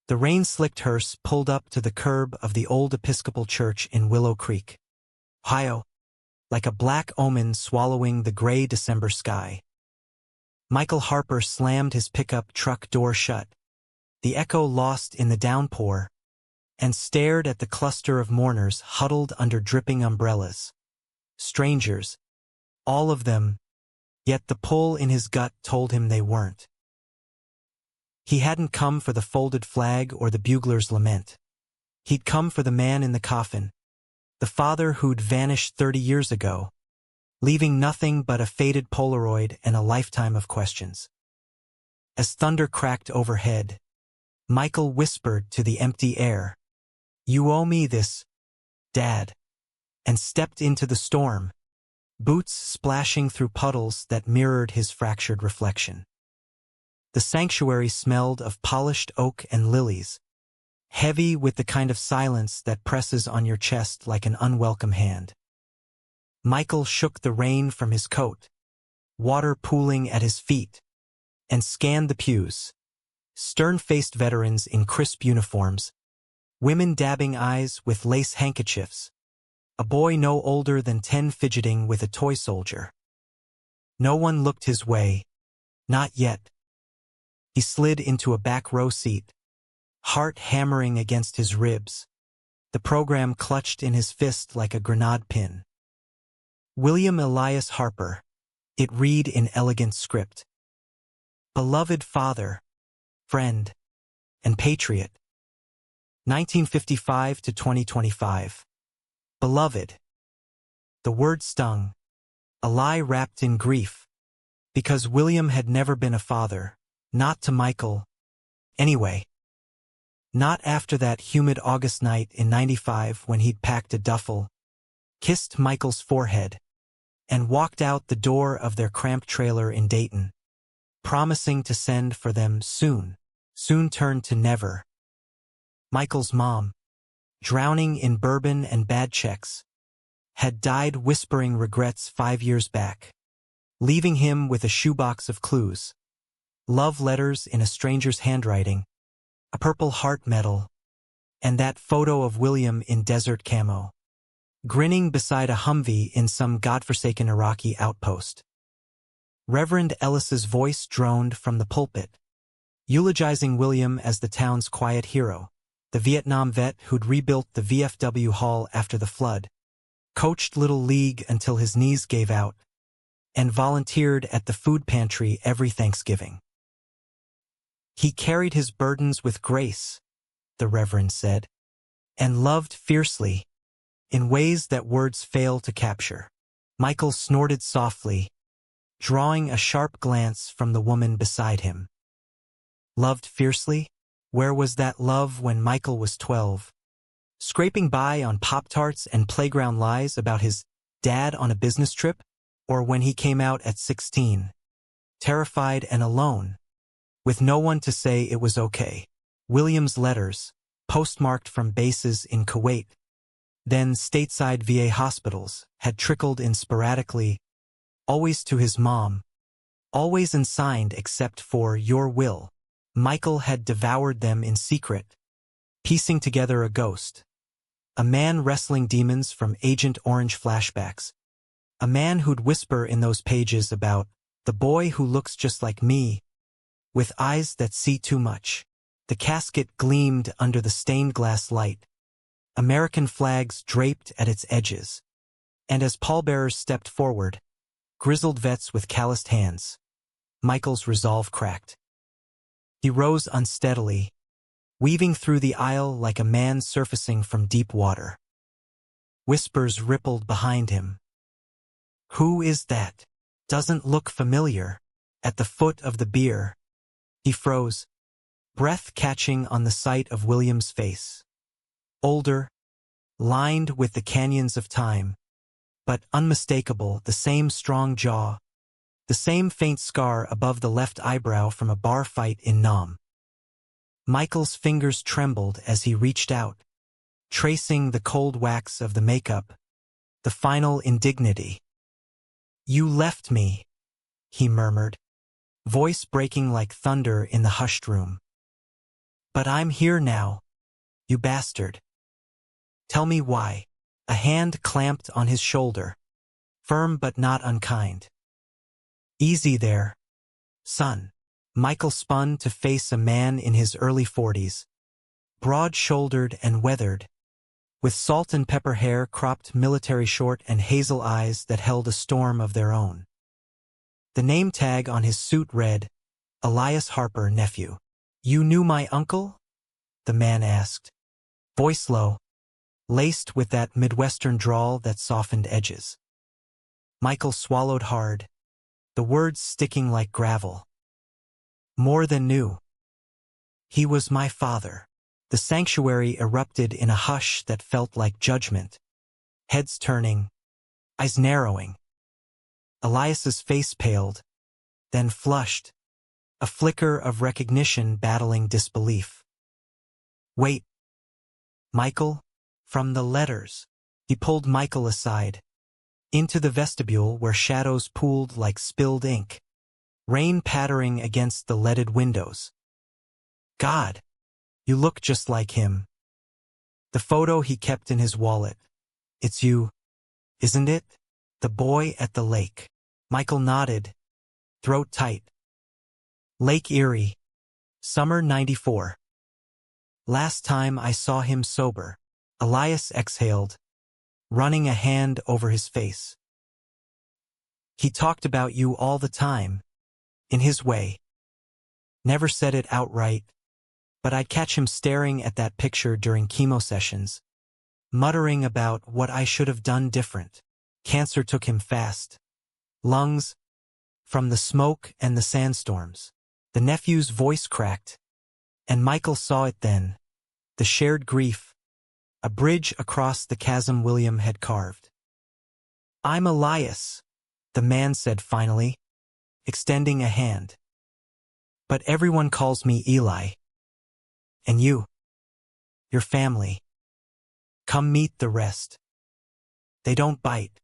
The rain-slicked hearse pulled up to the curb of the old Episcopal church in Willow Creek, Ohio, like a black omen swallowing the gray December sky. Michael Harper slammed his pickup truck door shut, the echo lost in the downpour, and stared at the cluster of mourners huddled under dripping umbrellas. Strangers, all of them, yet the pull in his gut told him they weren't. He hadn't come for the folded flag or the bugler's lament. He'd come for the man in the coffin, the father who'd vanished 30 years ago, leaving nothing but a faded Polaroid and a lifetime of questions. As thunder cracked overhead, Michael whispered to the empty air, "You owe me this, Dad," and stepped into the storm, boots splashing through puddles that mirrored his fractured reflection. The sanctuary smelled of polished oak and lilies, heavy with the kind of silence that presses on your chest like an unwelcome hand. Michael shook the rain from his coat, water pooling at his feet, and scanned the pews. Stern-faced veterans in crisp uniforms, women dabbing eyes with lace handkerchiefs, a boy no older than 10 fidgeting with a toy soldier. No one looked his way, not yet. He slid into a back row seat, heart hammering against his ribs, the program clutched in his fist like a grenade pin. William Elias Harper, it read in elegant script. Beloved father, friend, and patriot. 1955 to 2025. Beloved. The word stung, a lie wrapped in grief, because William had never been a father, not to Michael. Anyway. Not after that humid August night in '95 when he'd packed a duffel, kissed Michael's forehead, and walked out the door of their cramped trailer in Dayton, promising to send for them soon turned to never. Michael's mom, drowning in bourbon and bad checks, had died whispering regrets 5 years back, leaving him with a shoebox of clues, love letters in a stranger's handwriting, a Purple Heart medal, and that photo of William in desert camo, grinning beside a Humvee in some godforsaken Iraqi outpost. Reverend Ellis's voice droned from the pulpit, eulogizing William as the town's quiet hero, the Vietnam vet who'd rebuilt the VFW hall after the flood, coached Little League until his knees gave out, and volunteered at the food pantry every Thanksgiving. He carried his burdens with grace, the Reverend said, and loved fiercely, in ways that words fail to capture. Michael snorted softly, drawing a sharp glance from the woman beside him. Loved fiercely? Where was that love when Michael was 12? Scraping by on Pop-Tarts and playground lies about his dad on a business trip? Or when he came out at 16, terrified and alone, with no one to say it was okay? William's letters, postmarked from bases in Kuwait, then stateside VA hospitals, had trickled in sporadically, always to his mom, always unsigned except for "your will." Michael had devoured them in secret, piecing together a ghost, a man wrestling demons from Agent Orange flashbacks, a man who'd whisper in those pages about the boy who looks just like me, with eyes that see too much. The casket gleamed under the stained glass light, American flags draped at its edges, and as pallbearers stepped forward, grizzled vets with calloused hands, Michael's resolve cracked. He rose unsteadily, weaving through the aisle like a man surfacing from deep water. Whispers rippled behind him. Who is that? Doesn't look familiar. At the foot of the bier, he froze, breath catching on the sight of William's face. Older, lined with the canyons of time, but unmistakable, the same strong jaw, the same faint scar above the left eyebrow from a bar fight in Nam. Michael's fingers trembled as he reached out, tracing the cold wax of the makeup, the final indignity. You left me, he murmured, voice breaking like thunder in the hushed room. But I'm here now, you bastard. Tell me why. A hand clamped on his shoulder, firm but not unkind. Easy there, son. Michael spun to face a man in his early 40s, broad-shouldered and weathered, with salt and pepper hair cropped military short and hazel eyes that held a storm of their own. The name tag on his suit read, Elias Harper, nephew. You knew my uncle? The man asked, voice low, laced with that Midwestern drawl that softened edges. Michael swallowed hard, the words sticking like gravel. More than knew. He was my father. The sanctuary erupted in a hush that felt like judgment. Heads turning, eyes narrowing. Elias's face paled, then flushed, a flicker of recognition battling disbelief. Wait. Michael? From the letters. He pulled Michael aside, into the vestibule where shadows pooled like spilled ink, rain pattering against the leaded windows. God, you look just like him. The photo he kept in his wallet. It's you, isn't it? The boy at the lake. Michael nodded, throat tight. Lake Erie, summer '94. Last time I saw him sober. Elias exhaled, running a hand over his face. He talked about you all the time, in his way. Never said it outright, but I'd catch him staring at that picture during chemo sessions, muttering about what I should have done different. Cancer took him fast. Lungs, from the smoke and the sandstorms. The nephew's voice cracked, and Michael saw it then, the shared grief, a bridge across the chasm William had carved. I'm Elias, the man said finally, extending a hand. But everyone calls me Eli. And you, your family. Come meet the rest. They don't bite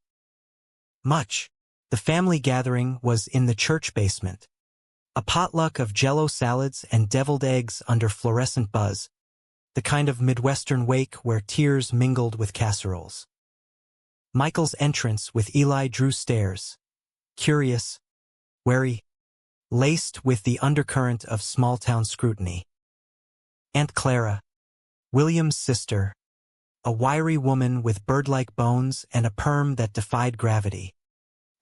much. The family gathering was in the church basement. A potluck of Jell-O salads and deviled eggs under fluorescent buzz, the kind of Midwestern wake where tears mingled with casseroles. Michael's entrance with Eli drew stares, curious, wary, laced with the undercurrent of small-town scrutiny. Aunt Clara, William's sister, a wiry woman with bird-like bones and a perm that defied gravity,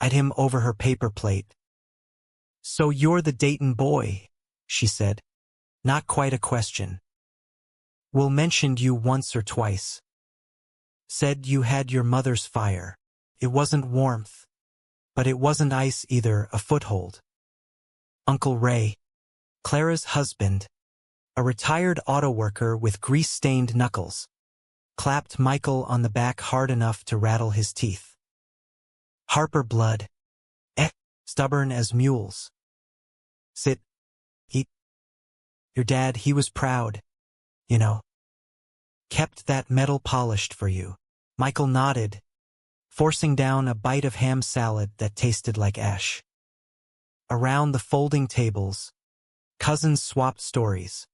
eyed him over her paper plate. So you're the Dayton boy, she said. Not quite a question. Will mentioned you once or twice. Said you had your mother's fire. It wasn't warmth, but it wasn't ice either, a foothold. Uncle Ray, Clara's husband, a retired auto worker with grease-stained knuckles, clapped Michael on the back hard enough to rattle his teeth. Harper blood. Stubborn as mules. Sit. Eat. Your dad, he was proud, you know. Kept that metal polished for you. Michael nodded, forcing down a bite of ham salad that tasted like ash. Around the folding tables, cousins swapped stories.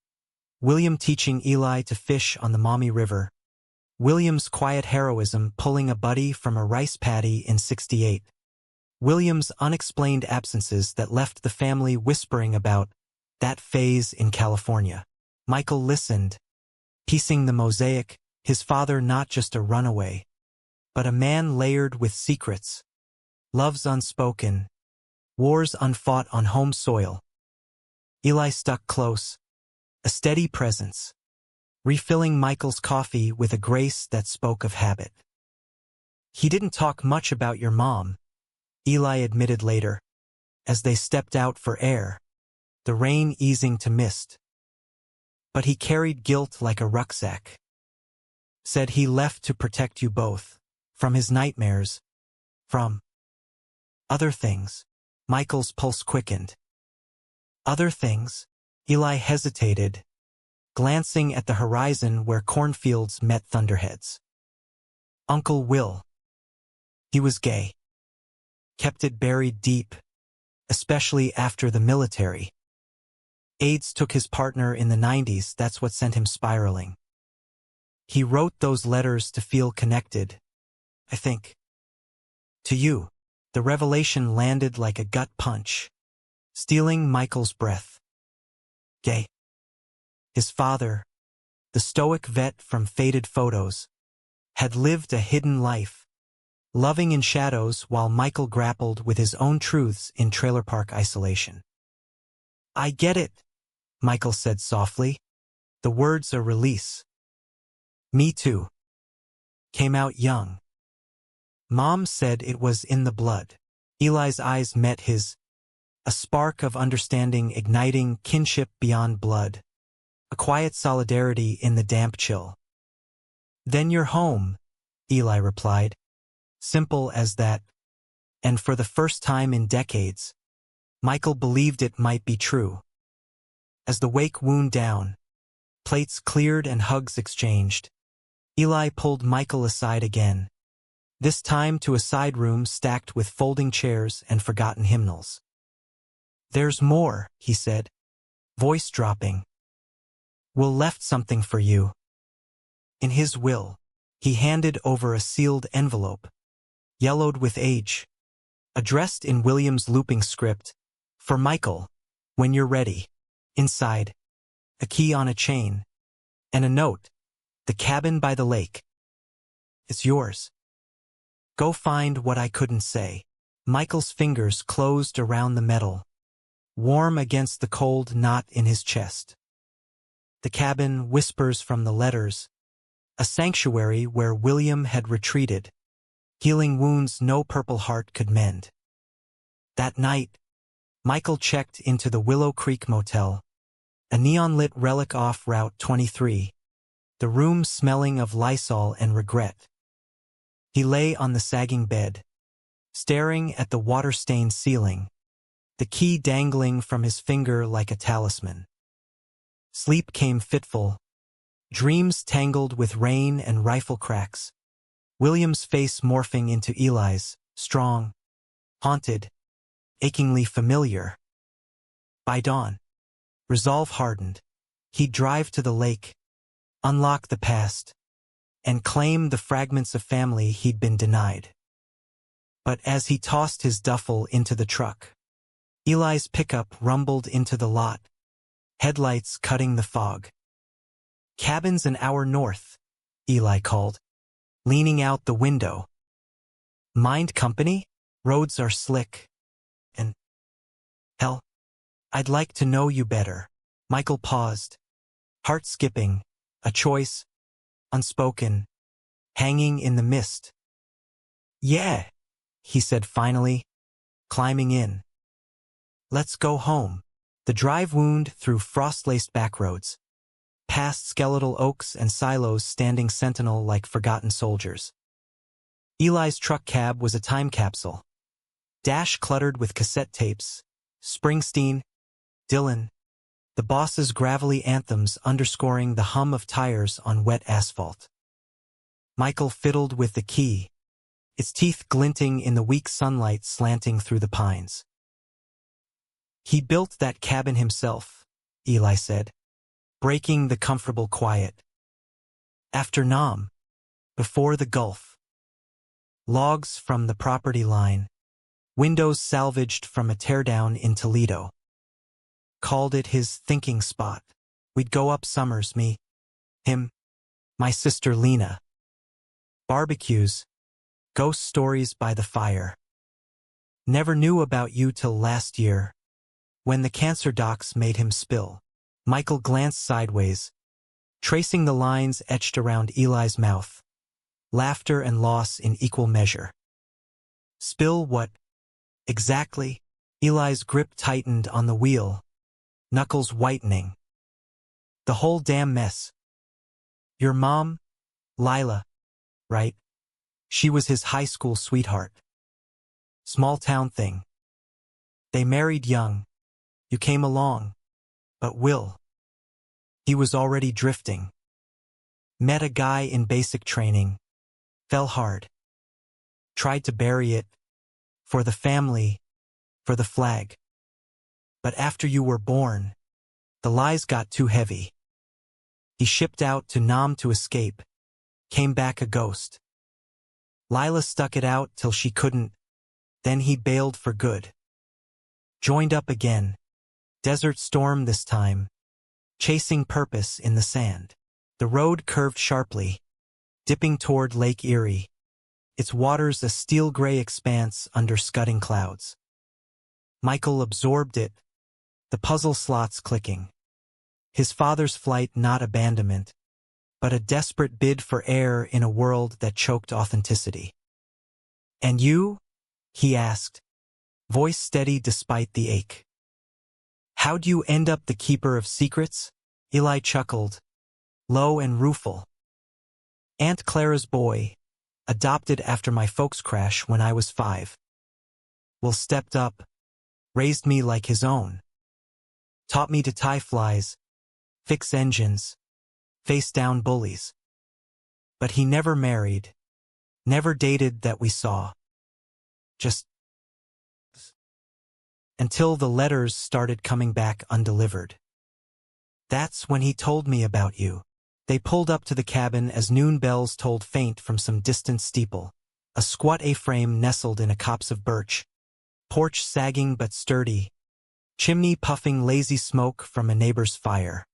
William teaching Eli to fish on the Maumee River. William's quiet heroism pulling a buddy from a rice paddy in '68. William's unexplained absences that left the family whispering about that phase in California. Michael listened, piecing the mosaic, his father not just a runaway, but a man layered with secrets, loves unspoken, wars unfought on home soil. Eli stuck close, a steady presence, refilling Michael's coffee with a grace that spoke of habit. He didn't talk much about your mom, Eli admitted later, as they stepped out for air, the rain easing to mist. But he carried guilt like a rucksack. Said he left to protect you both, from his nightmares, from other things. Michael's pulse quickened. Other things? Eli hesitated, glancing at the horizon where cornfields met thunderheads. Uncle Will. He was gay. Kept it buried deep, especially after the military. AIDS took his partner in the 90s, that's what sent him spiraling. He wrote those letters to feel connected, I think. To you. The revelation landed like a gut punch, stealing Michael's breath. Gay. His father, the stoic vet from faded photos, had lived a hidden life, loving in shadows while Michael grappled with his own truths in trailer park isolation. I get it, Michael said softly, the words a release. Me too. Came out young. Mom said it was in the blood. Eli's eyes met his, a spark of understanding igniting kinship beyond blood, a quiet solidarity in the damp chill. Then you're home, Eli replied, simple as that, and for the first time in decades, Michael believed it might be true. As the wake wound down, plates cleared and hugs exchanged, Eli pulled Michael aside again, this time to a side room stacked with folding chairs and forgotten hymnals. There's more, he said, voice dropping. Will left something for you. In his will, he handed over a sealed envelope, yellowed with age, addressed in William's looping script, for Michael, when you're ready. Inside, a key on a chain, and a note, the cabin by the lake. It's yours. Go find what I couldn't say. Michael's fingers closed around the metal, warm against the cold knot in his chest. The cabin whispers from the letters, a sanctuary where William had retreated, healing wounds no Purple Heart could mend. That night, Michael checked into the Willow Creek Motel, a neon-lit relic off Route 23, the room smelling of Lysol and regret. He lay on the sagging bed, staring at the water-stained ceiling, the key dangling from his finger like a talisman. Sleep came fitful, dreams tangled with rain and rifle cracks, William's face morphing into Eli's, strong, haunted, achingly familiar. By dawn, resolve hardened, he'd drive to the lake, unlock the past, and claim the fragments of family he'd been denied. But as he tossed his duffel into the truck, Eli's pickup rumbled into the lot, headlights cutting the fog. Cabin's an hour north, Eli called, leaning out the window. Mind company? Roads are slick. And, hell, I'd like to know you better. Michael paused, heart skipping, a choice, unspoken, hanging in the mist. Yeah, he said finally, climbing in. Let's go home. The drive wound through frost-laced backroads, past skeletal oaks and silos standing sentinel like forgotten soldiers. Eli's truck cab was a time capsule. Dash cluttered with cassette tapes, Springsteen, Dylan, the boss's gravelly anthems underscoring the hum of tires on wet asphalt. Michael fiddled with the key, its teeth glinting in the weak sunlight slanting through the pines. He built that cabin himself, Eli said, breaking the comfortable quiet. After Nam, before the Gulf. Logs from the property line, windows salvaged from a teardown in Toledo. Called it his thinking spot. We'd go up summers, me, him, my sister Lena. Barbecues, ghost stories by the fire. Never knew about you till last year, when the cancer docs made him spill. Michael glanced sideways, tracing the lines etched around Eli's mouth, laughter and loss in equal measure. Spill what? Exactly. Eli's grip tightened on the wheel, knuckles whitening. The whole damn mess. Your mom, Lila, right? She was his high school sweetheart. Small town thing. They married young. You came along. But Will. He was already drifting. Met a guy in basic training. Fell hard. Tried to bury it. For the family. For the flag. But after you were born, The lies got too heavy. He shipped out to Nam to escape, came back a ghost. Lila stuck it out till she couldn't, then he bailed for good. Joined up again, desert storm this time, chasing purpose in the sand. The road curved sharply, dipping toward Lake Erie, its waters a steel-gray expanse under scudding clouds. Michael absorbed it, the puzzle slots clicking. His father's flight not abandonment, but a desperate bid for air in a world that choked authenticity. "And you?" he asked, voice steady despite the ache. "How'd you end up the keeper of secrets?" Eli chuckled, low and rueful. "Aunt Clara's boy, adopted after my folks' crash when I was 5. Will stepped up, raised me like his own. Taught me to tie flies, fix engines, face down bullies. But he never married, never dated that we saw. Just until the letters started coming back undelivered. That's when he told me about you." They pulled up to the cabin as noon bells tolled faint from some distant steeple, a squat A-frame nestled in a copse of birch, porch sagging but sturdy, chimney puffing lazy smoke from a neighbor's fire.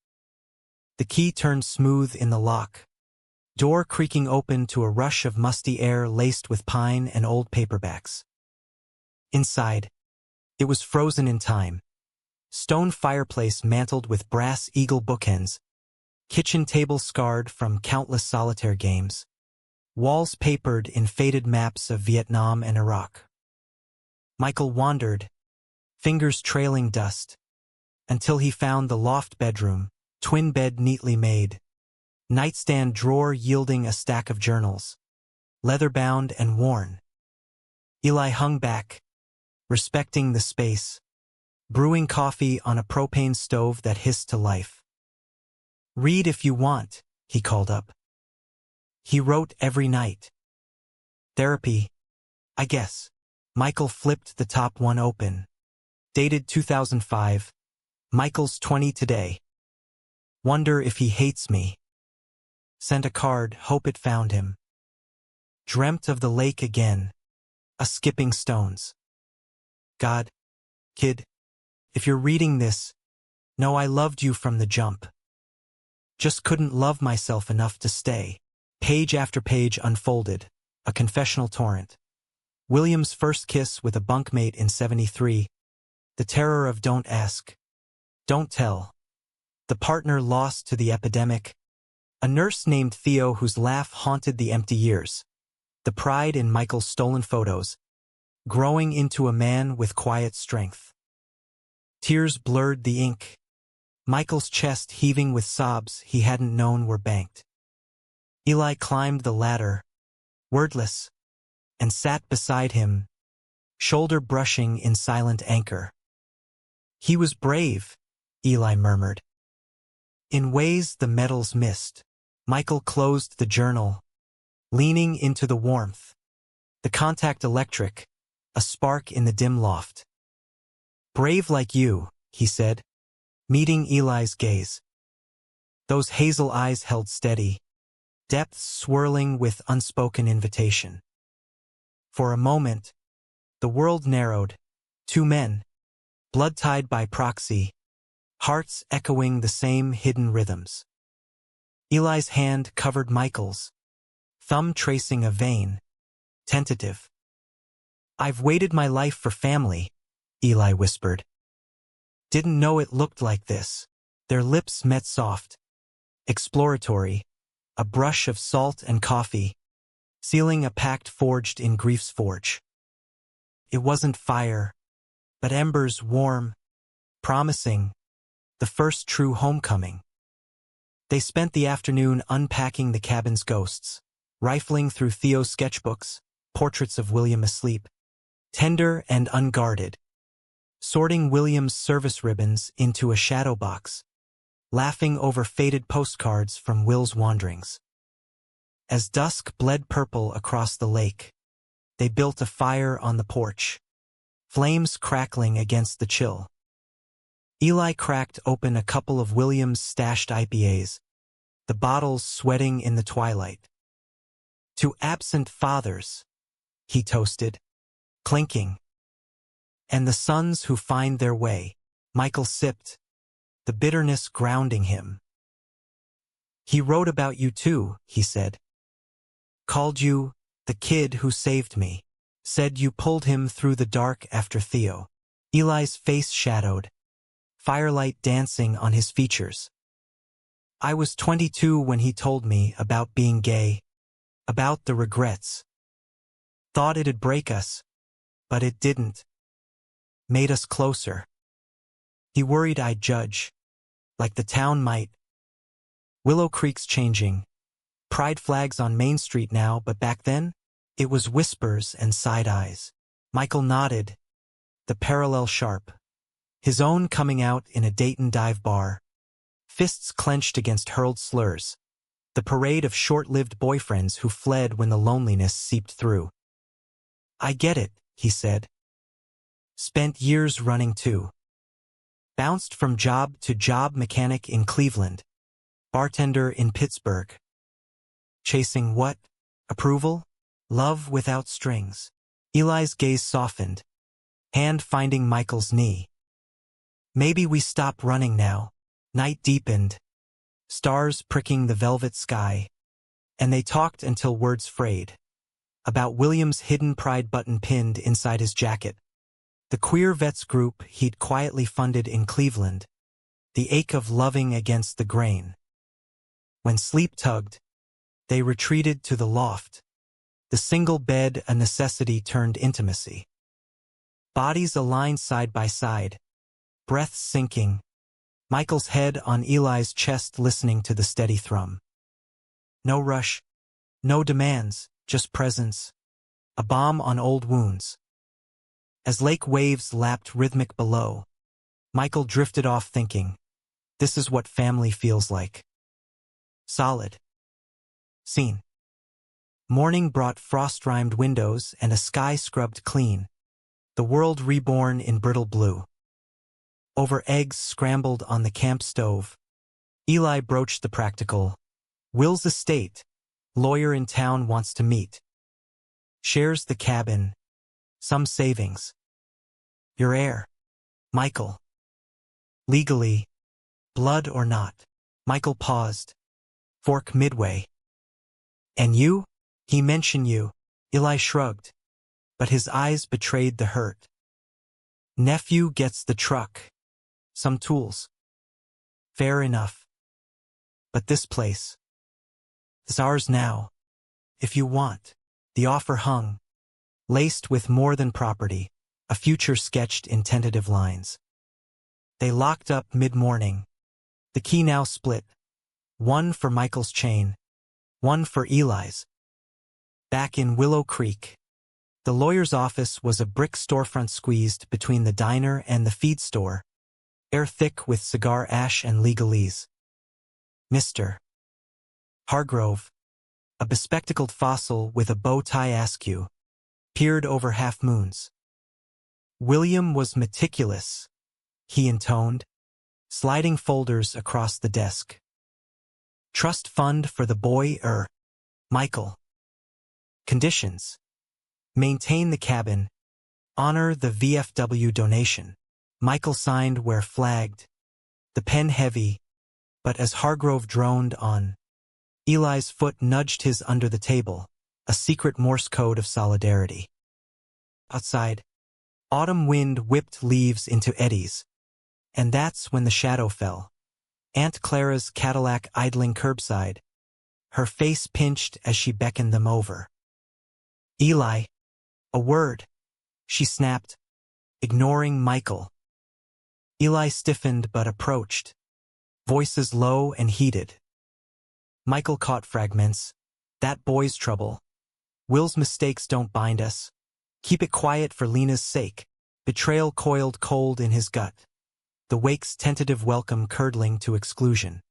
The key turned smooth in the lock, door creaking open to a rush of musty air laced with pine and old paperbacks. Inside, it was frozen in time. Stone fireplace mantled with brass eagle bookends, kitchen table scarred from countless solitaire games, walls papered in faded maps of Vietnam and Iraq. Michael wandered, fingers trailing dust, until he found the loft bedroom, twin bed neatly made, nightstand drawer yielding a stack of journals, leather-bound and worn. Eli hung back, respecting the space, brewing coffee on a propane stove that hissed to life. "Read if you want," he called up. He wrote every night. "Therapy, I guess." Michael flipped the top one open. Dated 2005. Michael's 20 today. Wonder if he hates me. Sent a card, hope it found him. Dreamt of the lake again. A skipping stones. God, kid, if you're reading this, know I loved you from the jump. Just couldn't love myself enough to stay. Page after page unfolded, a confessional torrent. William's first kiss with a bunkmate in 73. The terror of don't ask, don't tell. The partner lost to the epidemic. A nurse named Theo whose laugh haunted the empty years. The pride in Michael's stolen photos. Growing into a man with quiet strength. Tears blurred the ink. Michael's chest heaving with sobs he hadn't known were banked. Eli climbed the ladder, wordless, and sat beside him, shoulder brushing in silent anchor. He was brave, Eli murmured. In ways the metals missed. Michael closed the journal, leaning into the warmth. The contact electric, a spark in the dim loft. "Brave like you," he said, meeting Eli's gaze. Those hazel eyes held steady, depths swirling with unspoken invitation. For a moment, the world narrowed. Two men, blood-tied by proxy, hearts echoing the same hidden rhythms. Eli's hand covered Michael's, thumb tracing a vein, tentative. "I've waited my life for family," Eli whispered. "Didn't know it looked like this." Their lips met soft, exploratory, a brush of salt and coffee, sealing a pact forged in grief's forge. It wasn't fire, but embers warm, promising, the first true homecoming. They spent the afternoon unpacking the cabin's ghosts, rifling through Theo's sketchbooks, portraits of William asleep, tender and unguarded, sorting William's service ribbons into a shadow box, laughing over faded postcards from Will's wanderings. As dusk bled purple across the lake, they built a fire on the porch, flames crackling against the chill. Eli cracked open a couple of William's stashed IPAs, the bottles sweating in the twilight. To absent fathers, he toasted, clinking. And the sons who find their way, Michael sipped, the bitterness grounding him. He wrote about you too, he said. Called you the kid who saved me. Said you pulled him through the dark after Theo. Eli's face shadowed, firelight dancing on his features. I was 22 when he told me about being gay, about the regrets. Thought it'd break us, but it didn't. Made us closer. He worried I'd judge, like the town might. Willow Creek's changing. Pride flags on Main Street now, but back then, it was whispers and side eyes. Michael nodded, the parallel sharp. His own coming out in a Dayton dive bar. Fists clenched against hurled slurs. The parade of short-lived boyfriends who fled when the loneliness seeped through. I get it, he said. Spent years running too. Bounced from job to job, mechanic in Cleveland. Bartender in Pittsburgh. Chasing what? Approval? Love without strings. Eli's gaze softened, hand finding Michael's knee. Maybe we stop running now. Night deepened, stars pricking the velvet sky, and they talked until words frayed. About William's hidden pride button pinned inside his jacket. The queer vets group he'd quietly funded in Cleveland. The ache of loving against the grain. When sleep tugged, they retreated to the loft. The single bed a necessity turned intimacy. Bodies aligned side by side, breaths sinking, Michael's head on Eli's chest listening to the steady thrum. No rush, no demands, just presence. A balm on old wounds. As lake waves lapped rhythmic below, Michael drifted off thinking, this is what family feels like. Solid. Scene. Morning brought frost-rimed windows and a sky scrubbed clean. The world reborn in brittle blue. Over eggs scrambled on the camp stove. Eli broached the practical. Will's estate. Lawyer in town wants to meet. Shares the cabin. Some savings. Your heir. Michael. Legally. Blood or not. Michael paused. Fork midway. And you? He mentioned you. Eli shrugged. But his eyes betrayed the hurt. Nephew gets the truck. Some tools. Fair enough. But this place is ours now, if you want. The offer hung, laced with more than property, a future sketched in tentative lines. They locked up mid-morning. The key now split. One for Michael's chain, one for Eli's. Back in Willow Creek, the lawyer's office was a brick storefront squeezed between the diner and the feed store, air thick with cigar ash and legalese. Mr. Hargrove, a bespectacled fossil with a bow tie askew, peered over half-moons. William was meticulous, he intoned, sliding folders across the desk. Trust fund for the boy, Michael. Conditions. Maintain the cabin. Honor the VFW donation. Michael signed where flagged. The pen heavy, but as Hargrove droned on, Eli's foot nudged his under the table, a secret Morse code of solidarity. Outside, autumn wind whipped leaves into eddies, and that's when the shadow fell. Aunt Clara's Cadillac idling curbside, her face pinched as she beckoned them over. Eli, a word, she snapped, ignoring Michael. Eli stiffened but approached, voices low and heated. Michael caught fragments. That boy's trouble. Will's mistakes don't bind us. Keep it quiet for Lena's sake. Betrayal coiled cold in his gut. The wake's tentative welcome curdling to exclusion.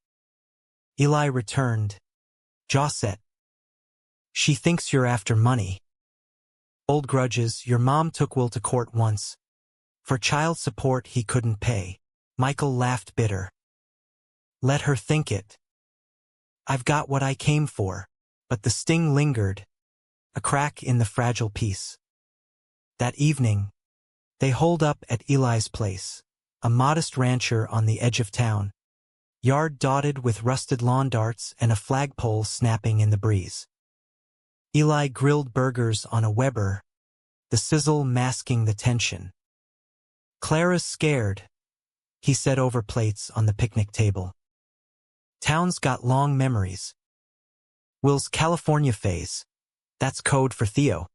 Eli returned, jaw set. She thinks you're after money. Old grudges. Your mom took Will to court once. For child support he couldn't pay. Michael laughed bitter. Let her think it. I've got what I came for. But the sting lingered, a crack in the fragile peace. That evening, they holed up at Eli's place, a modest rancher on the edge of town, yard dotted with rusted lawn darts and a flagpole snapping in the breeze. Eli grilled burgers on a Weber, the sizzle masking the tension. Clara's scared, he said over plates on the picnic table. Town's got long memories. Will's California phase, that's code for Theo.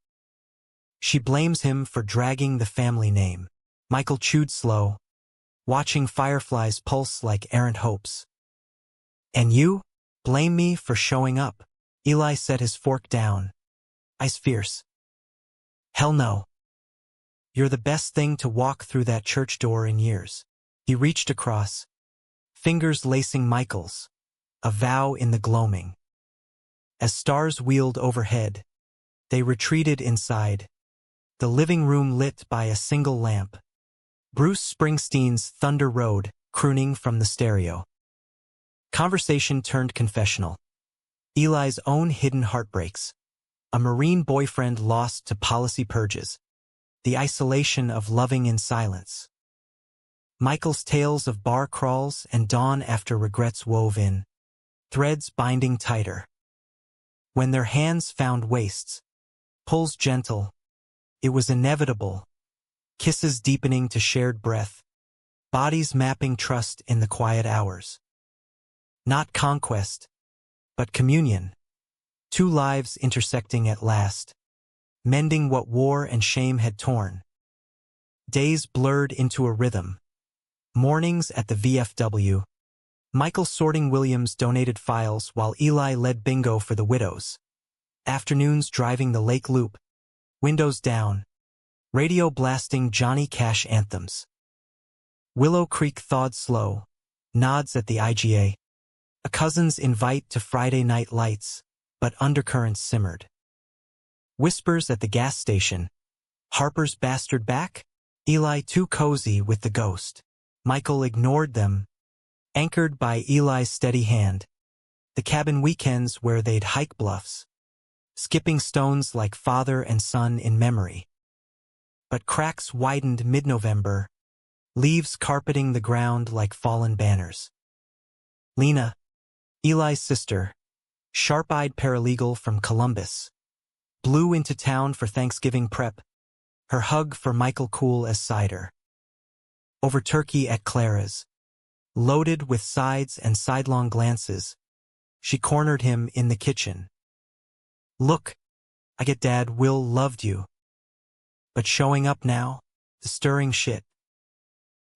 She blames him for dragging the family name. Michael chewed slow, watching fireflies pulse like errant hopes. And you? Blame me for showing up. Eli set his fork down, ice fierce. Hell no. You're the best thing to walk through that church door in years. He reached across, fingers lacing Michael's, a vow in the gloaming. As stars wheeled overhead, they retreated inside, the living room lit by a single lamp. Bruce Springsteen's Thunder Road, crooning from the stereo. Conversation turned confessional. Eli's own hidden heartbreaks. A Marine boyfriend lost to policy purges. The isolation of loving in silence. Michael's tales of bar crawls and dawn after regrets wove in, threads binding tighter. When their hands found waists, pulls gentle, it was inevitable. Kisses deepening to shared breath, bodies mapping trust in the quiet hours. Not conquest, but communion. Two lives intersecting at last, mending what war and shame had torn. Days blurred into a rhythm. Mornings at the VFW. Michael sorting Williams' donated files while Eli led bingo for the widows. Afternoons driving the Lake Loop. Windows down. Radio blasting Johnny Cash anthems. Willow Creek thawed slow. Nods at the IGA. A cousin's invite to Friday night lights, but undercurrents simmered. Whispers at the gas station. Harper's bastard back? Eli too cozy with the ghost. Michael ignored them, anchored by Eli's steady hand. The cabin weekends where they'd hike bluffs, skipping stones like father and son in memory. But cracks widened mid-November, leaves carpeting the ground like fallen banners. Lena, Eli's sister, sharp-eyed paralegal from Columbus, blew into town for Thanksgiving prep, her hug for Michael cool as cider. Over turkey at Clara's, loaded with sides and sidelong glances, she cornered him in the kitchen. Look, I get Dad, Will loved you. But showing up now, the stirring shit.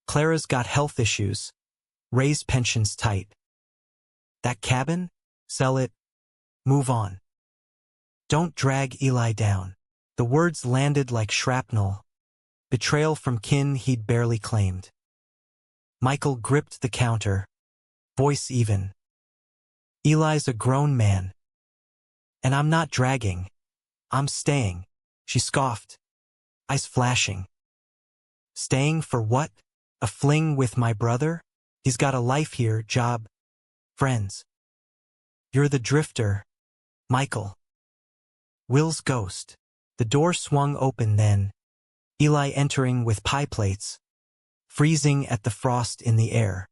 Clara's got health issues, raise pensions tight. That cabin? Sell it, move on. Don't drag Eli down. The words landed like shrapnel. Betrayal from kin he'd barely claimed. Michael gripped the counter, voice even. Eli's a grown man. And I'm not dragging. I'm staying, she scoffed, eyes flashing. Staying for what? A fling with my brother? He's got a life here, job, friends. You're the drifter, Michael. Will's ghost. The door swung open then, Eli entering with pie plates, freezing at the frost in the air.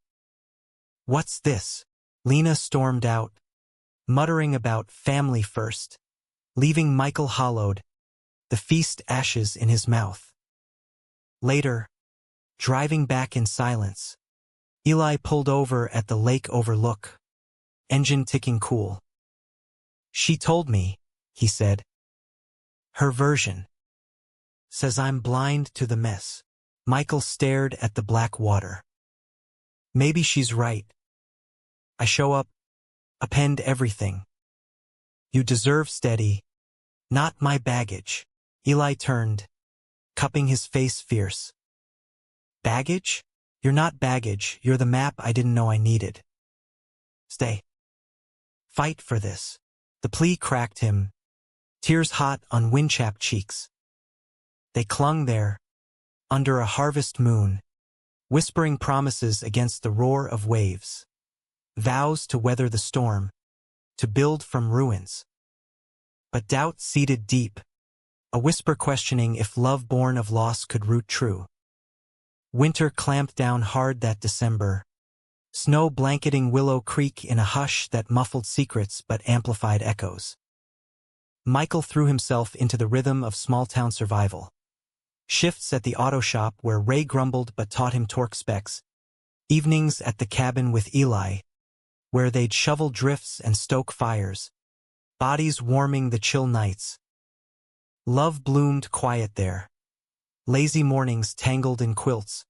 What's this? Lena stormed out, muttering about family first, leaving Michael hollowed, the feast ashes in his mouth. Later, driving back in silence, Eli pulled over at the lake overlook, engine ticking cool. She told me, he said. Her version. Says I'm blind to the mess. Michael stared at the black water. Maybe she's right. I show up, append everything. You deserve steady, not my baggage. Eli turned, cupping his face fierce. Baggage? You're not baggage, you're the map I didn't know I needed. Stay. Fight for this. The plea cracked him, tears hot on wind-chapped cheeks. They clung there, under a harvest moon, whispering promises against the roar of waves, vows to weather the storm, to build from ruins. But doubt seated deep, a whisper questioning if love born of loss could root true. Winter clamped down hard that December, snow blanketing Willow Creek in a hush that muffled secrets but amplified echoes. Michael threw himself into the rhythm of small-town survival. Shifts at the auto shop where Ray grumbled but taught him torque specs. Evenings at the cabin with Eli, where they'd shovel drifts and stoke fires, bodies warming the chill nights. Love bloomed quiet there. Lazy mornings tangled in quilts.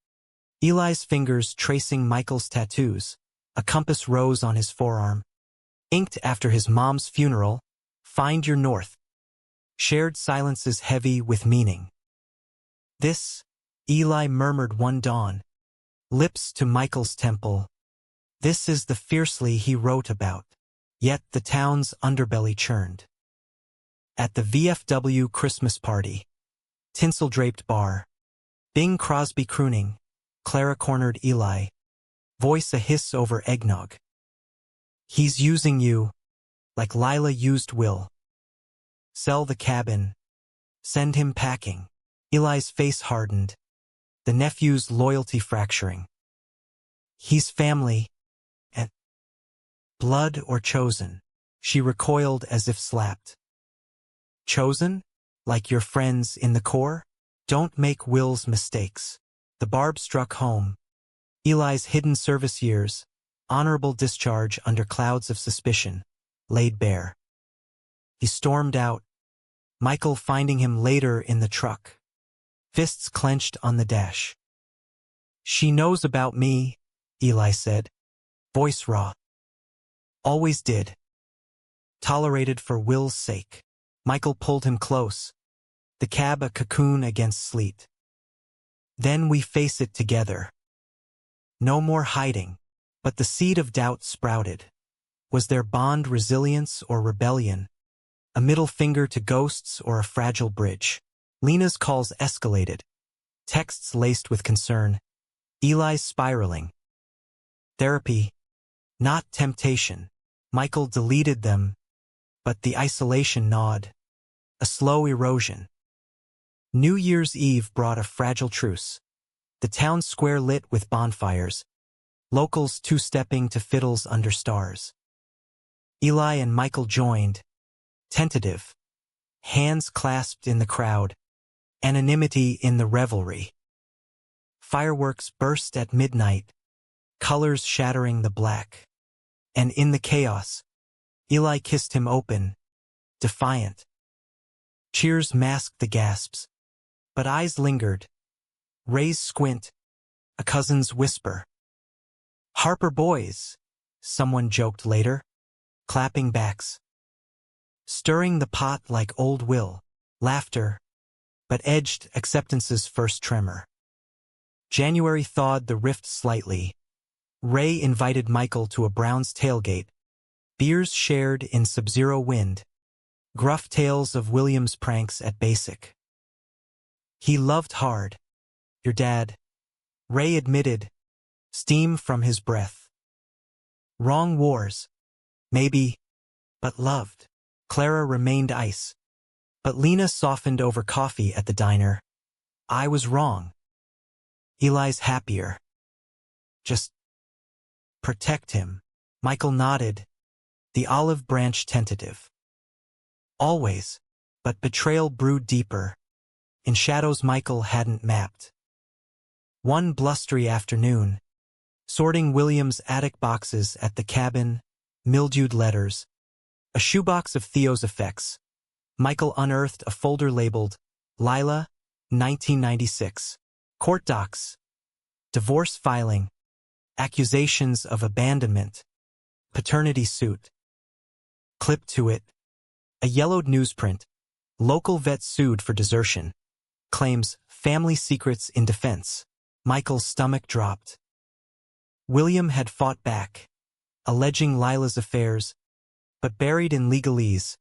Eli's fingers tracing Michael's tattoos, a compass rose on his forearm. Inked after his mom's funeral, "Find your north." Shared silences heavy with meaning. "This," Eli murmured one dawn, lips to Michael's temple. "This is the fiercely he wrote about." Yet the town's underbelly churned. At the VFW Christmas party, tinsel-draped bar, Bing Crosby crooning, Clara cornered Eli, voice a hiss over eggnog. "He's using you, like Lila used Will. Sell the cabin. Send him packing." Eli's face hardened, the nephew's loyalty fracturing. "He's family, and blood or chosen?" She recoiled as if slapped. "Chosen? Like your friends in the Corps? Don't make Will's mistakes." The barb struck home. Eli's hidden service years, honorable discharge under clouds of suspicion, laid bare. He stormed out, Michael finding him later in the truck, fists clenched on the dash. "She knows about me," Eli said, voice raw. "Always did. Tolerated for Will's sake." Michael pulled him close, the cab a cocoon against sleet. "Then we face it together. No more hiding." But the seed of doubt sprouted. Was their bond resilience or rebellion? A middle finger to ghosts or a fragile bridge? Lena's calls escalated, texts laced with concern. Eli's spiraling. Therapy, not temptation. Michael deleted them, but the isolation gnawed. A slow erosion. New Year's Eve brought a fragile truce. The town square lit with bonfires, locals two-stepping to fiddles under stars. Eli and Michael joined, tentative, hands clasped in the crowd, anonymity in the revelry. Fireworks burst at midnight, colors shattering the black. And in the chaos, Eli kissed him open, defiant. Cheers masked the gasps, but eyes lingered. Ray's squint, a cousin's whisper. "Harper boys," someone joked later, clapping backs. Stirring the pot like old Will, laughter, but edged acceptance's first tremor. January thawed the rift slightly. Ray invited Michael to a Brown's tailgate, beers shared in sub-zero wind, gruff tales of William's pranks at Basic. "He loved hard. Your dad," Ray admitted, steam from his breath. "Wrong wars. Maybe, but loved." Clara remained ice, but Lena softened over coffee at the diner. "I was wrong. Eli's happier. Just protect him." Michael nodded, the olive branch tentative. "Always," but betrayal brewed deeper, in shadows Michael hadn't mapped. One blustery afternoon, sorting William's attic boxes at the cabin, mildewed letters, a shoebox of Theo's effects, Michael unearthed a folder labeled Lila, 1996. Court docs, divorce filing, accusations of abandonment, paternity suit. Clipped to it, a yellowed newsprint, local vet sued for desertion, claims family secrets in defense. Michael's stomach dropped. William had fought back, alleging Lila's affairs, but buried in legalese,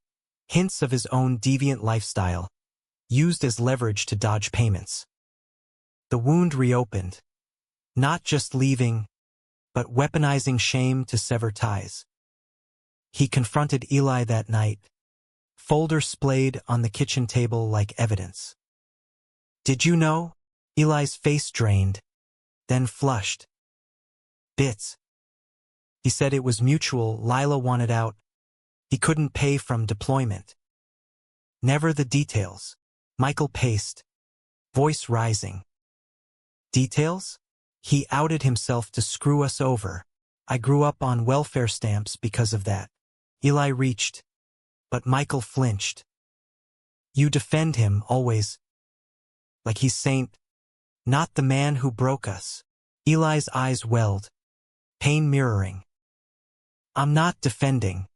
hints of his own deviant lifestyle, used as leverage to dodge payments. The wound reopened. Not just leaving, but weaponizing shame to sever ties. He confronted Eli that night, folder splayed on the kitchen table like evidence. Did you know? Eli's face drained, then flushed. Bits. He said it was mutual. Lila wanted out. He couldn't pay from deployment. Never the details. Michael paced, voice rising. Details? He outed himself to screw us over. I grew up on welfare stamps because of that. Eli reached, but Michael flinched. You defend him, always. Like he's saint. Not the man who broke us. Eli's eyes welled, pain mirroring. I'm not defending.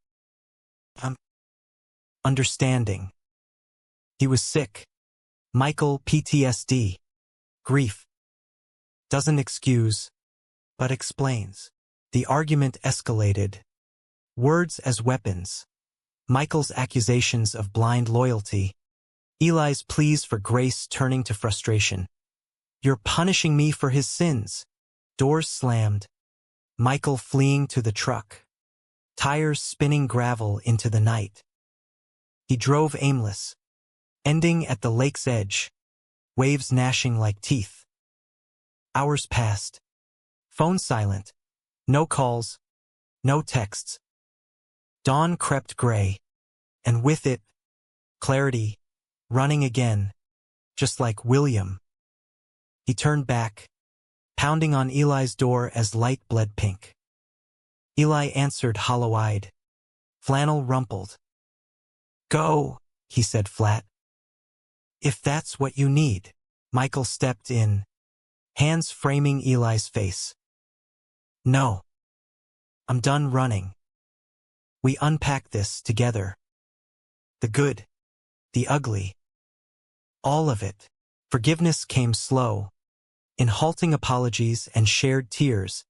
I'm understanding. He was sick. Michael, PTSD. Grief. Doesn't excuse, but explains. The argument escalated. Words as weapons. Michael's accusations of blind loyalty. Eli's pleas for grace turning to frustration. You're punishing me for his sins. Doors slammed. Michael fleeing to the truck. Tires spinning gravel into the night. He drove aimless, ending at the lake's edge, waves gnashing like teeth. Hours passed. Phone silent. No calls. No texts. Dawn crept gray, and with it, clarity, running again, just like William. He turned back, pounding on Eli's door as light bled pink. Eli answered hollow-eyed. Flannel rumpled. Go, he said flat. If that's what you need. Michael stepped in, hands framing Eli's face. No. I'm done running. We unpack this together. The good, the ugly. All of it. Forgiveness came slow, in halting apologies and shared tears,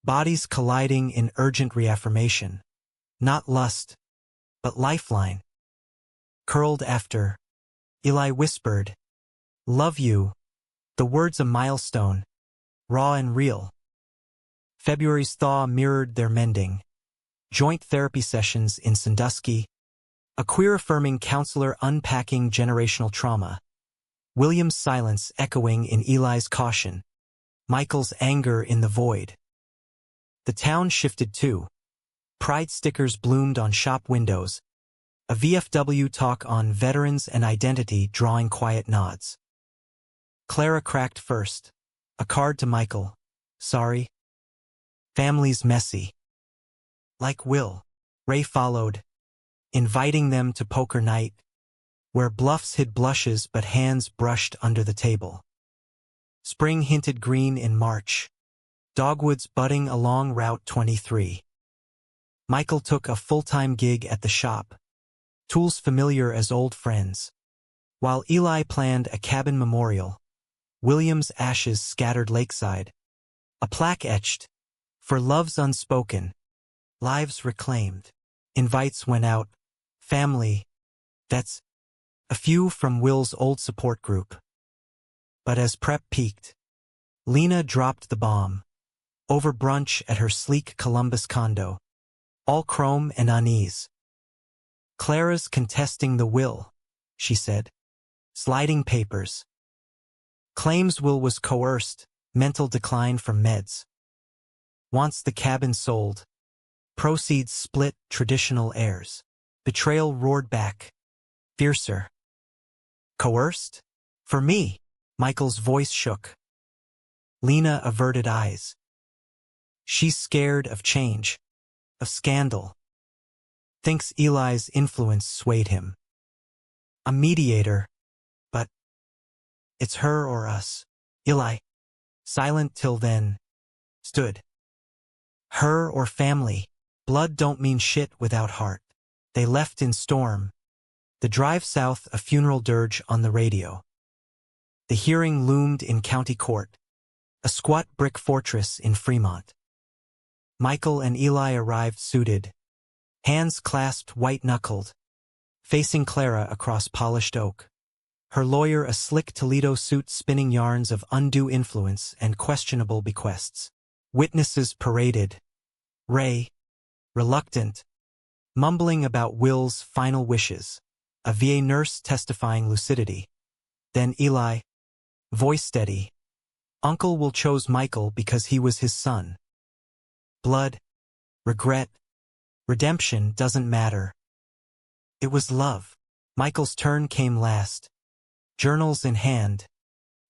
bodies colliding in urgent reaffirmation. Not lust, but lifeline. Curled after, Eli whispered, Love you. The words a milestone, raw and real. February's thaw mirrored their mending. Joint therapy sessions in Sandusky. A queer-affirming counselor unpacking generational trauma. William's silence echoing in Eli's caution. Michael's anger in the void. The town shifted too. Pride stickers bloomed on shop windows. A VFW talk on veterans and identity drawing quiet nods. Clara cracked first. A card to Michael. Sorry. Family's messy. Like Will. Ray followed, inviting them to poker night, where bluffs hid blushes but hands brushed under the table. Spring hinted green in March. Dogwoods budding along Route 23. Michael took a full-time gig at the shop. Tools familiar as old friends. While Eli planned a cabin memorial, William's ashes scattered lakeside. A plaque etched, for loves unspoken, lives reclaimed. Invites went out. Family. That's a few from Will's old support group. But as prep peaked, Lena dropped the bomb. Over brunch at her sleek Columbus condo. All chrome and unease. Clara's contesting the will, she said. Sliding papers. Claims Will was coerced, mental decline from meds. Wants the cabin sold. Proceeds split, traditional heirs. Betrayal roared back. Fiercer. Coerced? For me. Michael's voice shook. Lena averted eyes. She's scared of change. Of scandal. Thinks Eli's influence swayed him. A mediator. But it's her or us. Eli, silent till then, stood. Her or family. Blood don't mean shit without heart. They left in storm. The drive south, a funeral dirge on the radio. The hearing loomed in county court. A squat brick fortress in Fremont. Michael and Eli arrived suited. Hands clasped white-knuckled. Facing Clara across polished oak. Her lawyer a slick Toledo suit spinning yarns of undue influence and questionable bequests. Witnesses paraded. Ray, reluctant, mumbling about Will's final wishes. A VA nurse testifying lucidity. Then Eli, voice steady. Uncle will chose Michael because he was his son. Blood, regret, redemption doesn't matter. It was love. Michael's turn came last. Journals in hand.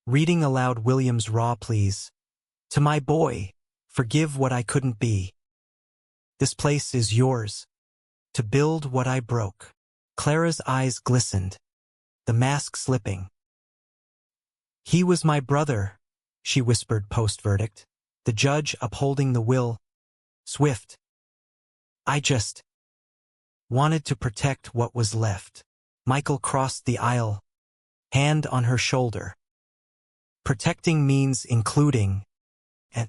Reading aloud William's raw pleas. To my boy, forgive what I couldn't be. This place is yours. To build what I broke. Clara's eyes glistened. The mask slipping. He was my brother, she whispered post-verdict. The judge upholding the will. Swift. I just wanted to protect what was left. Michael crossed the aisle, hand on her shoulder. Protecting means including, and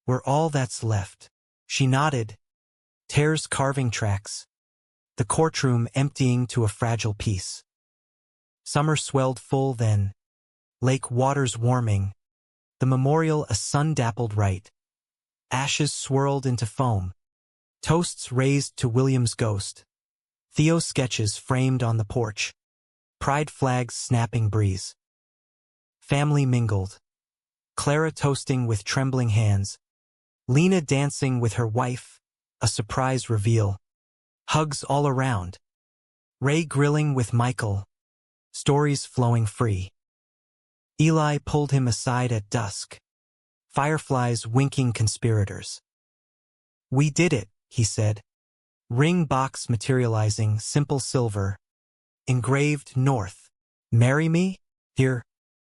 we're all that's left. She nodded, tears carving tracks, the courtroom emptying to a fragile peace. Summer swelled full then, lake waters warming, the memorial a sun-dappled rite. Ashes swirled into foam, toasts raised to William's ghost. Theo sketches framed on the porch. Pride flags snapping breeze. Family mingled. Clara toasting with trembling hands. Lena dancing with her wife. A surprise reveal. Hugs all around. Ray grilling with Michael. Stories flowing free. Eli pulled him aside at dusk. Fireflies winking conspirators. We did it, he said. Ring box materializing, simple silver. Engraved north. Marry me? Here.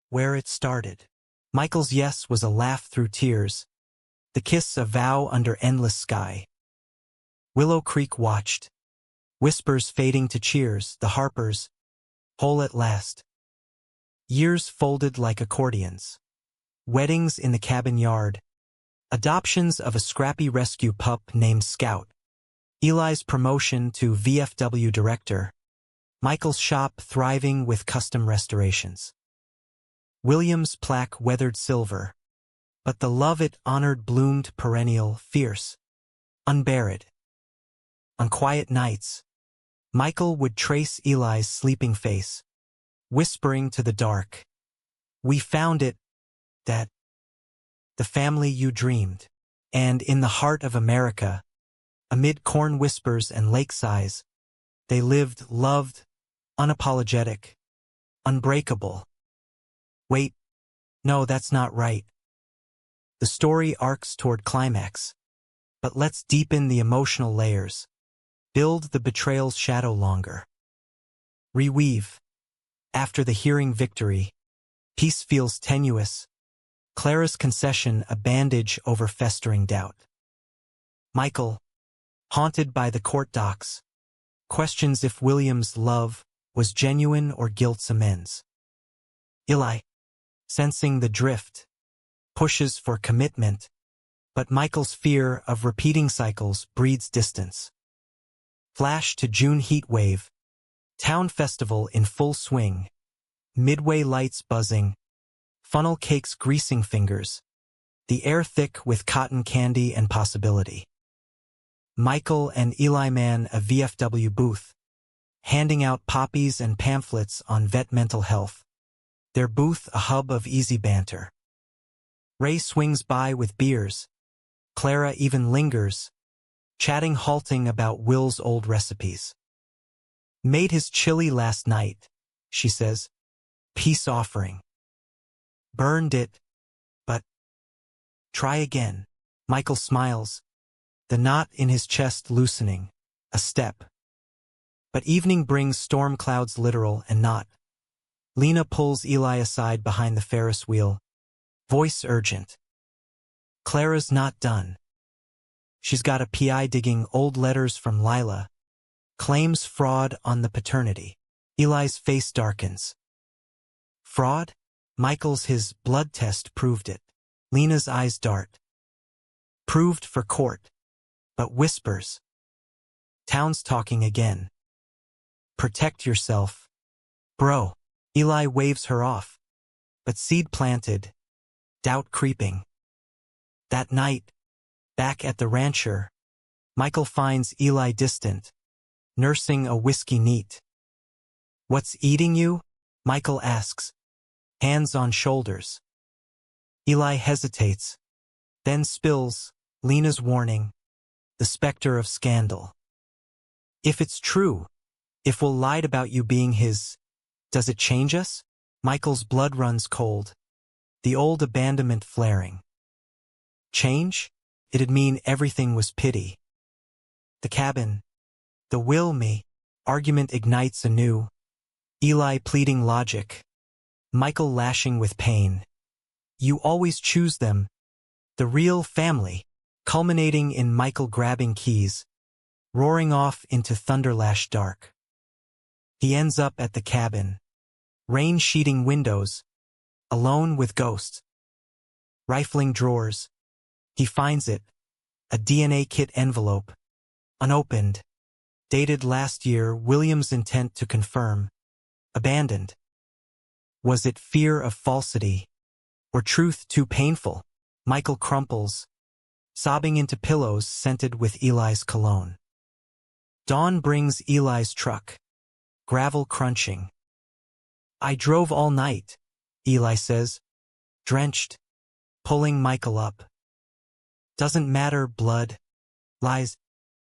Where it started. Michael's yes was a laugh through tears. The kiss a vow under endless sky. Willow Creek watched. Whispers fading to cheers, the Harpers. Whole at last. Years folded like accordions. Weddings in the cabin yard. Adoptions of a scrappy rescue pup named Scout. Eli's promotion to VFW director. Michael's shop thriving with custom restorations. William's plaque weathered silver. But the love it honored bloomed perennial, fierce, unburied. On quiet nights, Michael would trace Eli's sleeping face, whispering to the dark. We found it, that the family you dreamed. And in the heart of America, amid corn whispers and lake sighs, they lived, loved, unapologetic, unbreakable. Wait, no, that's not right. The story arcs toward climax, but let's deepen the emotional layers, build the betrayal's shadow longer. Reweave. After the hearing victory, peace feels tenuous, Clara's concession a bandage over festering doubt. Michael, haunted by the court docs, questions if William's love was genuine or guilt's amends. Eli, sensing the drift, pushes for commitment, but Michael's fear of repeating cycles breeds distance. Flash to June heat wave, town festival in full swing, midway lights buzzing, funnel cakes greasing fingers, the air thick with cotton candy and possibility. Michael and Eli man a VFW booth, handing out poppies and pamphlets on vet mental health. Their booth a hub of easy banter. Ray swings by with beers. Clara even lingers, chatting halting about Will's old recipes. Made his chili last night, she says. Peace offering. Burned it, but try again. Michael smiles, the knot in his chest loosening, a step. But evening brings storm clouds literal and not. Lena pulls Eli aside behind the Ferris wheel, voice urgent. Clara's not done. She's got a PI digging old letters from Lila, claims fraud on the paternity. Eli's face darkens. Fraud? Michael's his blood test proved it. Lena's eyes dart. Proved for court. But whispers. Town's talking again. Protect yourself. Bro. Eli waves her off, but seed planted, doubt creeping. That night, back at the rancher, Michael finds Eli distant, nursing a whiskey neat. "What's eating you?" Michael asks, hands on shoulders. Eli hesitates, then spills Lena's warning, the specter of scandal. "If it's true, if Will lied about you being his, does it change us?" Michael's blood runs cold, the old abandonment flaring. Change? It'd mean everything was pity. The cabin, the Will me, argument ignites anew. Eli pleading logic, Michael lashing with pain. "You always choose them, the real family," culminating in Michael grabbing keys, roaring off into thunderlash dark. He ends up at the cabin, rain-sheeting windows, alone with ghosts. Rifling drawers, he finds it, a DNA kit envelope, unopened, dated last year. William's intent to confirm, abandoned. Was it fear of falsity, or truth too painful? Michael crumples, sobbing into pillows scented with Eli's cologne. Dawn brings Eli's truck, gravel crunching. "I drove all night," Eli says, drenched, pulling Michael up. "Doesn't matter, blood, lies,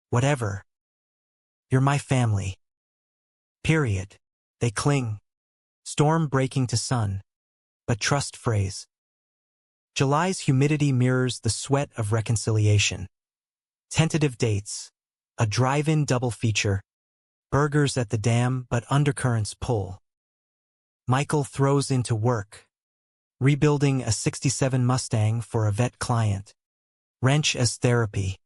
whatever. You're my family." Period. They cling, storm breaking to sun, but trust phrase. July's humidity mirrors the sweat of reconciliation. Tentative dates, a drive-in double feature, burgers at the dam but undercurrents pull. Michael throws into work, rebuilding a '67 Mustang for a vet client. Wrench as therapy.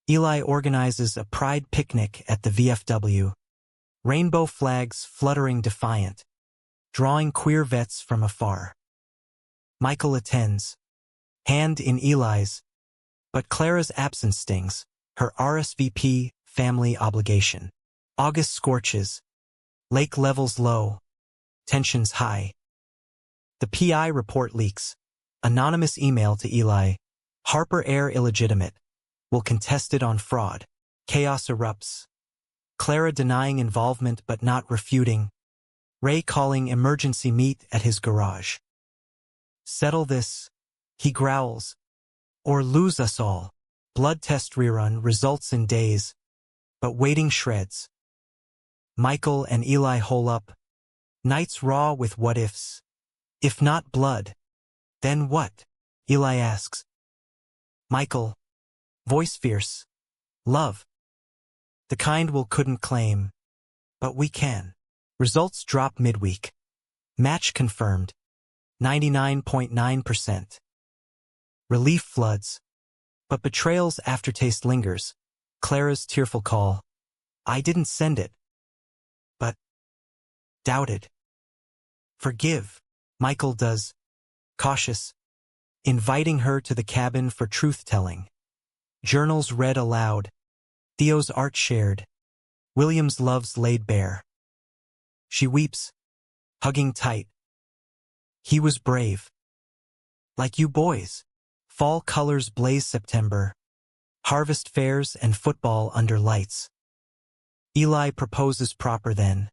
Eli organizes a pride picnic at the VFW. Rainbow flags fluttering defiant, drawing queer vets from afar. Michael attends, hand in Eli's, but Clara's absence stings, her RSVP family obligation. August scorches, lake levels low, tensions high. The PI report leaks, anonymous email to Eli, Harper heir illegitimate, will contest it on fraud. Chaos erupts. Clara denying involvement but not refuting. Ray calling emergency meet at his garage. "Settle this," he growls, "or lose us all." Blood test rerun results in days, but waiting shreds. Michael and Eli hole up, nights raw with what-ifs. If not blood, then what? Eli asks. Michael, voice fierce, love. The kind Will couldn't claim, but we can. Results drop midweek. Match confirmed, 99.9%. Relief floods, but betrayal's aftertaste lingers. Clara's tearful call, "I didn't send it, but doubted." "Forgive," Michael does, cautious, inviting her to the cabin for truth-telling. Journals read aloud, Theo's art shared, William's loves laid bare. She weeps, hugging tight. He was brave. Like you boys. Fall colors blaze September. Harvest fairs and football under lights. Eli proposes proper then.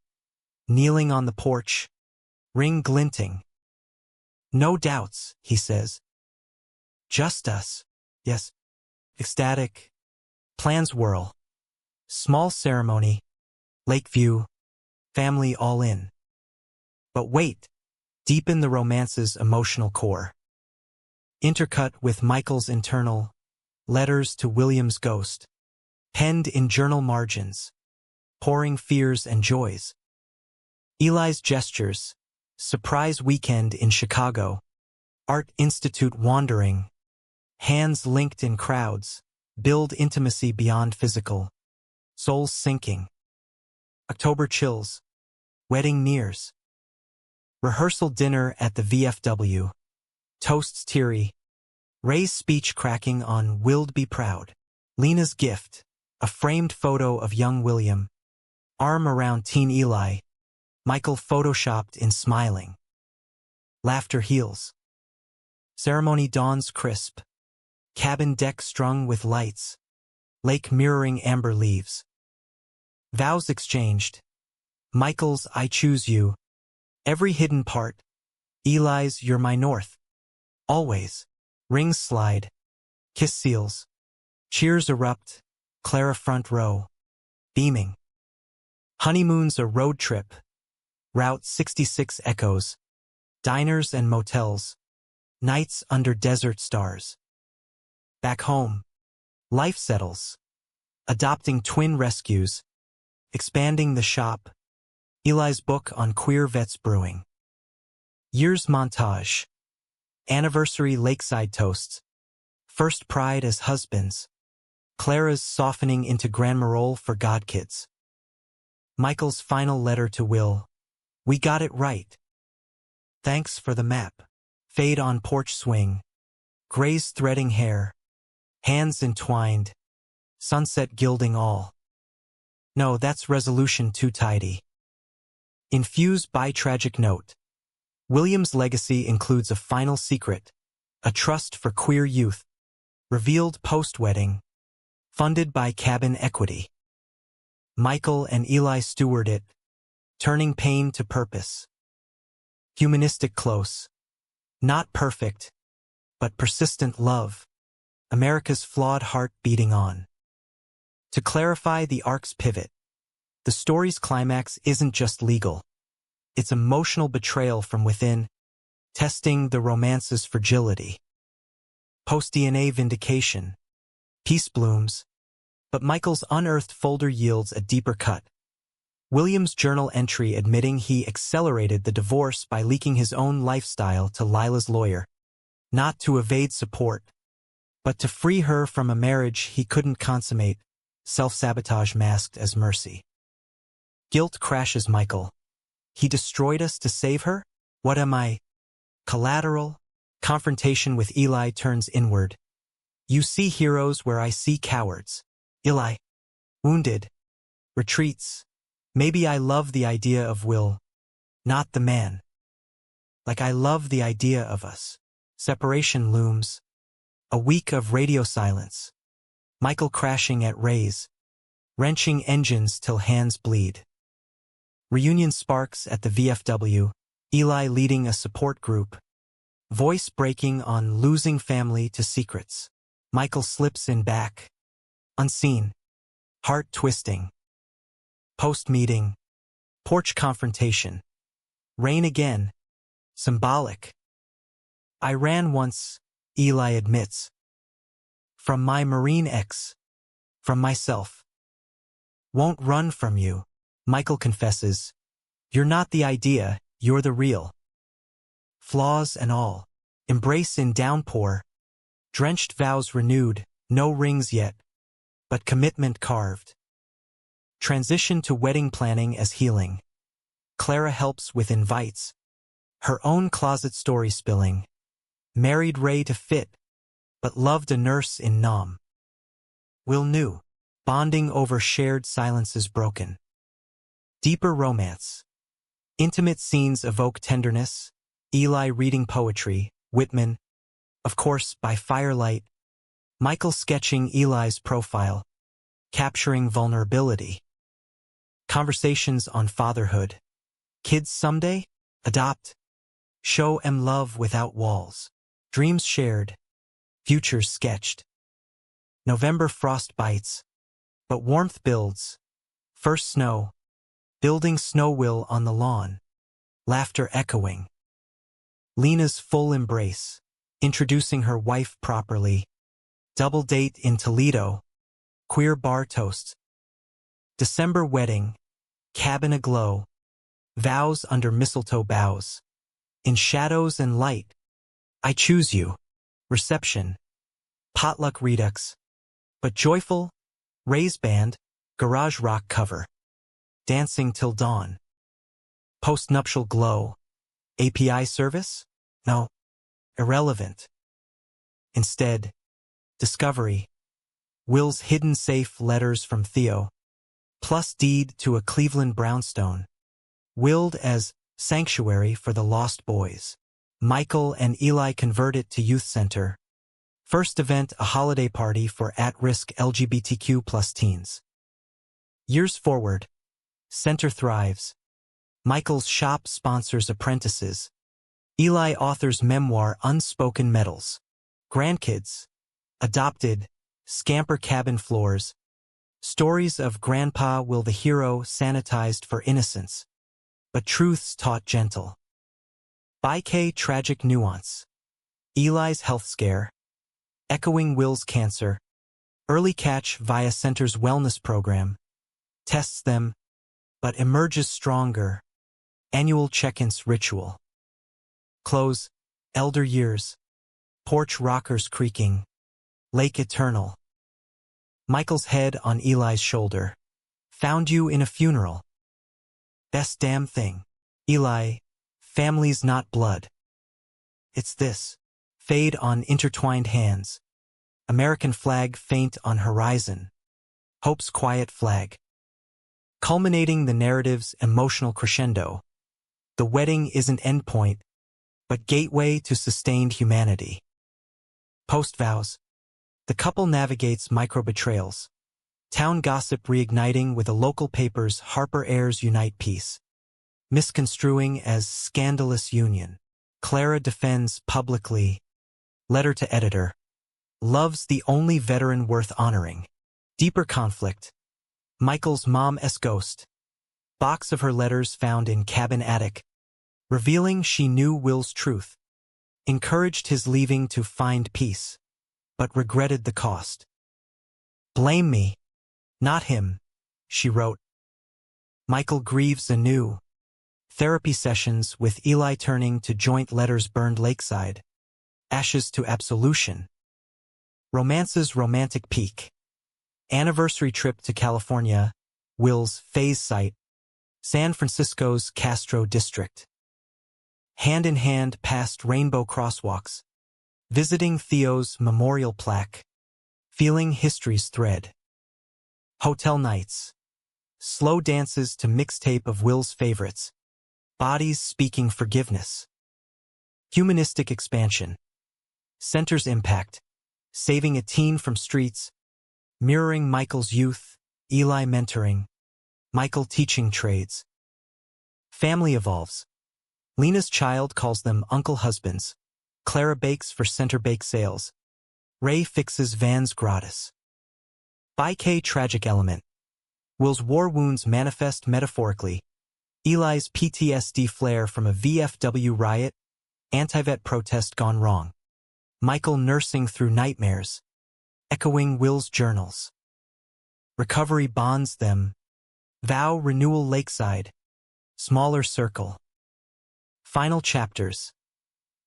Kneeling on the porch, ring glinting. "No doubts," he says. "Just us." Yes. Ecstatic. Plans whirl. Small ceremony. Lakeview. Family all in. But wait. Deepen the romance's emotional core. Intercut with Michael's internal letters to William's ghost. Penned in journal margins. Pouring fears and joys. Eli's gestures. Surprise weekend in Chicago. Art Institute wandering. Hands linked in crowds. Build intimacy beyond physical. Souls sinking. October chills. Wedding nears. Rehearsal dinner at the VFW. Toasts teary. Ray's speech cracking on "Will'd be proud." Lena's gift. A framed photo of young William. Arm around teen Eli. Michael photoshopped in smiling. Laughter heals. Ceremony dawns crisp. Cabin deck strung with lights. Lake mirroring amber leaves. Vows exchanged. Michael's I choose you. Every hidden part. Eli's you're my north. Always. Rings slide. Kiss seals. Cheers erupt. Clara front row. Beaming. Honeymoon's a road trip. Route 66 echoes. Diners and motels. Nights under desert stars. Back home. Life settles. Adopting twin rescues. Expanding the shop. Eli's book on queer vets brewing. Years montage. Anniversary lakeside toasts. First pride as husbands. Clara's softening into grandmarole for godkids. Michael's final letter to Will. We got it right. Thanks for the map. Fade on porch swing. Gray's threading hair. Hands entwined. Sunset gilding all. No, that's resolution too tidy. Infused by tragic note. William's legacy includes a final secret. A trust for queer youth. Revealed post-wedding. Funded by cabin equity. Michael and Eli steward it. Turning pain to purpose. Humanistic close. Not perfect, but persistent love. America's flawed heart beating on. To clarify the arc's pivot, the story's climax isn't just legal. It's emotional betrayal from within, testing the romance's fragility. Post-DNA vindication. Peace blooms, but Michael's unearthed folder yields a deeper cut. William's journal entry admitting he accelerated the divorce by leaking his own lifestyle to Lila's lawyer, not to evade support, but to free her from a marriage he couldn't consummate, self-sabotage masked as mercy. Guilt crashes Michael. He destroyed us to save her? What am I? Collateral? Confrontation with Eli turns inward. You see heroes where I see cowards. Eli, wounded, retreats. Maybe I love the idea of Will, not the man. Like I love the idea of us. Separation looms. A week of radio silence. Michael crashing at Ray's. Wrenching engines till hands bleed. Reunion sparks at the VFW. Eli leading a support group. Voice breaking on losing family to secrets. Michael slips in back. Unseen. Heart twisting. Post-meeting. Porch confrontation. Rain again. Symbolic. I ran once, Eli admits. From my Marine ex. From myself. Won't run from you, Michael confesses. You're not the idea, you're the real. Flaws and all. Embrace in downpour. Drenched vows renewed, no rings yet. But commitment carved. Transition to wedding planning as healing. Clara helps with invites. Her own closet story spilling. Married Ray to fit, but loved a nurse in Nam. Will knew. Bonding over shared silences broken. Deeper romance. Intimate scenes evoke tenderness. Eli reading poetry, Whitman. Of course, by firelight. Michael sketching Eli's profile. Capturing vulnerability. Conversations on fatherhood. Kids someday? Adopt. Show 'em love without walls. Dreams shared. Futures sketched. November frost bites. But warmth builds. First snow. Building snow will on the lawn. Laughter echoing. Lena's full embrace. Introducing her wife properly. Double date in Toledo. Queer bar toast. December wedding. Cabin aglow. Vows under mistletoe boughs. In shadows and light. I choose you. Reception. Potluck redux. But joyful. Ray's band. Garage rock cover. Dancing till dawn. Post-nuptial glow. API service? No. Irrelevant. Instead, discovery. Will's hidden safe letters from Theo. Plus deed to a Cleveland brownstone. willed as sanctuary for the lost boys. Michael and Eli convert it to youth center. First event, a holiday party for at-risk LGBTQ plus teens. Years forward, center thrives. Michael's shop sponsors apprentices. Eli authors memoir Unspoken Medals. Grandkids, adopted, scamper cabin floors. Stories of Grandpa Will the hero sanitized for innocence, but truths taught gentle. By K. Tragic nuance. Eli's health scare. Echoing Will's cancer. Early catch via center's wellness program. Tests them, but emerges stronger. Annual check-ins ritual. Close. Elder years. Porch rockers creaking. Lake eternal. Michael's head on Eli's shoulder. Found you in a funeral. Best damn thing. Eli, family's not blood. It's this. Fade on intertwined hands. American flag faint on horizon. Hope's quiet flag. Culminating the narrative's emotional crescendo. The wedding isn't endpoint, but gateway to sustained humanity. Post-vows. The couple navigates micro-betrayals. Town gossip reigniting with a local paper's Harper Heirs Unite piece. Misconstruing as scandalous union. Clara defends publicly. Letter to editor. Love's the only veteran worth honoring. Deeper conflict. Michael's mom's ghost. Box of her letters found in cabin attic. Revealing she knew Will's truth. Encouraged his leaving to find peace, but regretted the cost. Blame me, not him, she wrote. Michael grieves anew. Therapy sessions with Eli turning to joint letters burned lakeside. Ashes to absolution. Romance's romantic peak. Anniversary trip to California. Will's phase site. San Francisco's Castro District. Hand in hand past rainbow crosswalks. Visiting Theo's memorial plaque. Feeling history's thread. Hotel nights. Slow dances to mixtape of Will's favorites. Bodies speaking forgiveness. Humanistic expansion. Center's impact. Saving a teen from streets. Mirroring Michael's youth. Eli mentoring. Michael teaching trades. Family evolves. Lena's child calls them uncle husbands. Clara bakes for center bake sales. Ray fixes vans gratis. By K. Tragic element. Will's war wounds manifest metaphorically. Eli's PTSD flare from a VFW riot. Anti-vet protest gone wrong. Michael nursing through nightmares. Echoing Will's journals. Recovery bonds them. Vow renewal lakeside. Smaller circle. Final chapters.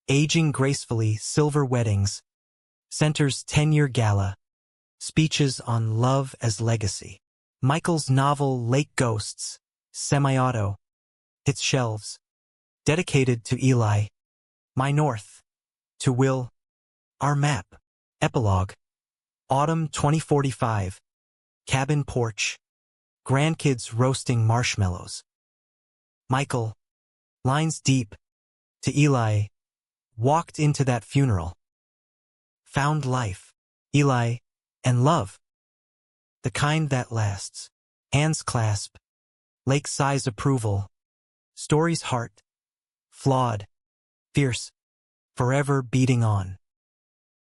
Aging gracefully, silver weddings. Center's 10-year gala. Speeches on love as legacy. Michael's novel Lake Ghosts, semi-auto. Hits shelves. Dedicated to Eli. My North. To Will. Our map. Epilogue. Autumn 2045. Cabin porch. Grandkids roasting marshmallows. Michael. Lines deep. To Eli. Walked into that funeral. Found life. Eli. And love. The kind that lasts. Hands clasp. Lake size approval. Story's heart. Flawed. Fierce. Forever beating on.